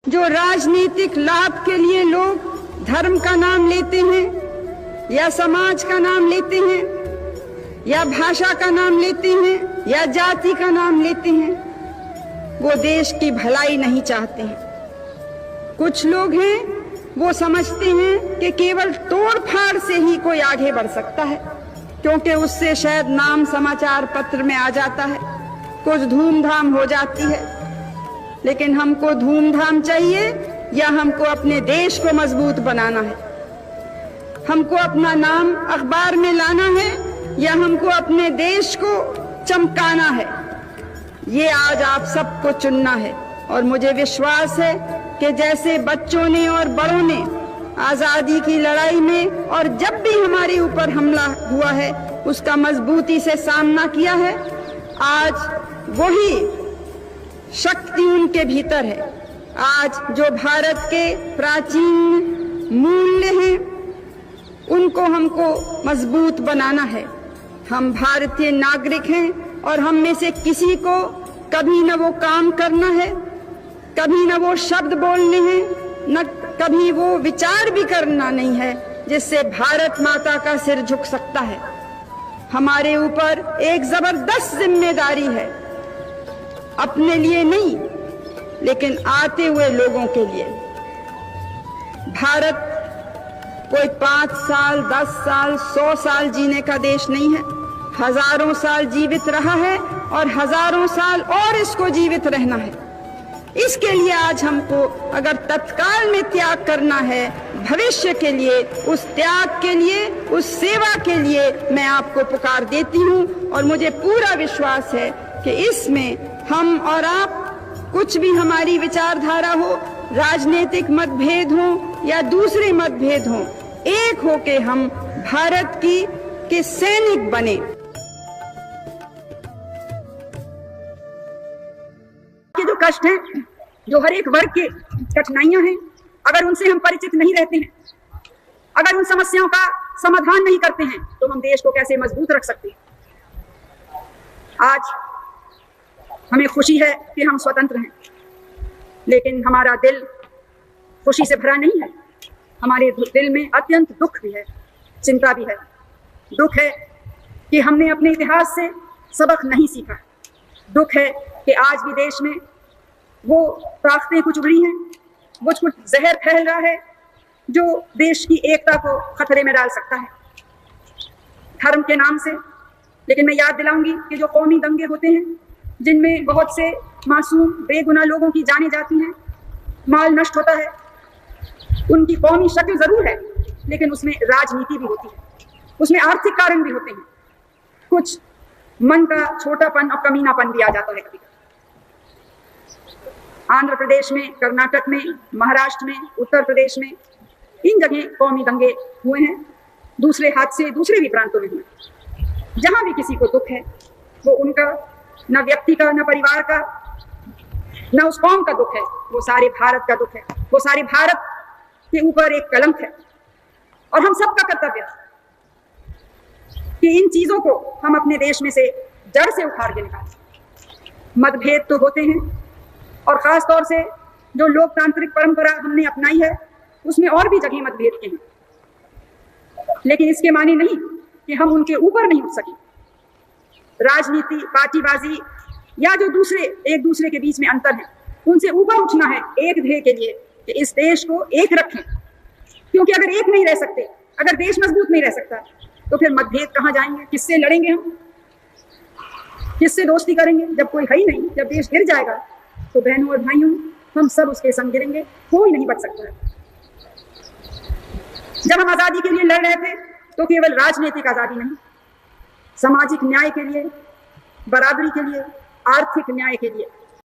जो राजनीतिक लाभ के लिए लोग धर्म का नाम लेते हैं या समाज का नाम लेते हैं या भाषा का नाम लेते हैं या जाति का नाम लेते हैं, वो देश की भलाई नहीं चाहते हैं। कुछ लोग हैं वो समझते हैं कि केवल तोड़ फाड़ से ही कोई आगे बढ़ सकता है, क्योंकि उससे शायद नाम समाचार पत्र में आ जाता है, कुछ धूमधाम हो जाती है। लेकिन हमको धूमधाम चाहिए या हमको अपने देश को मजबूत बनाना है? हमको अपना नाम अखबार में लाना है या हमको अपने देश को चमकाना है? ये आज आप सबको चुनना है। और मुझे विश्वास है कि जैसे बच्चों ने और बड़ों ने आजादी की लड़ाई में और जब भी हमारे ऊपर हमला हुआ है उसका मजबूती से सामना किया है, आज वही शक्ति उनके भीतर है। आज जो भारत के प्राचीन मूल्य हैं उनको हमको मजबूत बनाना है। हम भारतीय नागरिक हैं और हम में से किसी को कभी न वो काम करना है, कभी न वो शब्द बोलने हैं, न कभी वो विचार भी करना नहीं है जिससे भारत माता का सिर झुक सकता है। हमारे ऊपर एक जबरदस्त जिम्मेदारी है, अपने लिए नहीं लेकिन आते हुए लोगों के लिए। भारत कोई 5 साल, 10 साल, 100 साल जीने का देश नहीं है। हजारों साल जीवित रहा है और हजारों साल और इसको जीवित रहना है। इसके लिए आज हमको अगर तत्काल में त्याग करना है, भविष्य के लिए, उस त्याग के लिए, उस सेवा के लिए मैं आपको पुकार देती हूँ। और मुझे पूरा विश्वास है कि इसमें हम और आप, कुछ भी हमारी विचारधारा हो, राजनीतिक मतभेद हो या दूसरे मतभेद हो, एक होके हम भारत के सैनिक बने। के जो कष्ट हैं, जो हर एक वर्ग के कठिनाइयां हैं, अगर उनसे हम परिचित नहीं रहते हैं, अगर उन समस्याओं का समाधान नहीं करते हैं, तो हम देश को कैसे मजबूत रख सकते हैं? आज हमें खुशी है कि हम स्वतंत्र हैं, लेकिन हमारा दिल खुशी से भरा नहीं है। हमारे दिल में अत्यंत दुख भी है, चिंता भी है। दुख है कि हमने अपने इतिहास से सबक नहीं सीखा। दुख है कि आज भी देश में वो ताकतें कुछ उभरी हैं, वो कुछ जहर फैल रहा है जो देश की एकता को खतरे में डाल सकता है धर्म के नाम से। लेकिन मैं याद दिलाऊंगी कि जो कौमी दंगे होते हैं, जिनमें बहुत से मासूम बेगुनाह लोगों की जानें जाती हैं, माल नष्ट होता है, उनकी कौमी शक्ल जरूर है, लेकिन उसमें राजनीति भी होती है, उसमें आर्थिक कारण भी होते हैं, कुछ मन का छोटापन और कमीनापन भी आ जाता है कभी। आंध्र प्रदेश में, कर्नाटक में, महाराष्ट्र में, उत्तर प्रदेश में, इन जगह कौमी दंगे हुए हैं। दूसरे हादसे दूसरे भी प्रांतों में हुए। जहां भी किसी को दुख है, वो उनका न व्यक्ति का, न परिवार का, न उस कौम का दुख है, वो सारे भारत का दुख है। वो सारे भारत के ऊपर एक कलंक है। और हम सबका कर्तव्य है कि इन चीजों को हम अपने देश में से जड़ से उखाड़ के निकालें। मतभेद तो होते हैं, और खास तौर से जो लोकतांत्रिक परंपरा हमने अपनाई है उसमें और भी जगह मतभेद के हैं, लेकिन इसके माने नहीं कि हम उनके ऊपर नहीं उठ सके। राजनीति, पार्टीबाजी या जो दूसरे एक दूसरे के बीच में अंतर है, उनसे ऊपर उठना है एक ध्येय के लिए कि इस देश को एक रखें। क्योंकि अगर एक नहीं रह सकते, अगर देश मजबूत नहीं रह सकता, तो फिर मतभेद कहाँ जाएंगे? किससे लड़ेंगे हम? किससे दोस्ती करेंगे जब कोई है ही नहीं? जब देश गिर जाएगा तो बहनों और भाइयों, हम सब उसके संग गिरेंगे, कोई नहीं बच सकता है। जब हम आजादी के लिए लड़ रहे थे तो केवल राजनीतिक आजादी नहीं, सामाजिक न्याय के लिए, बराबरी के लिए, आर्थिक न्याय के लिए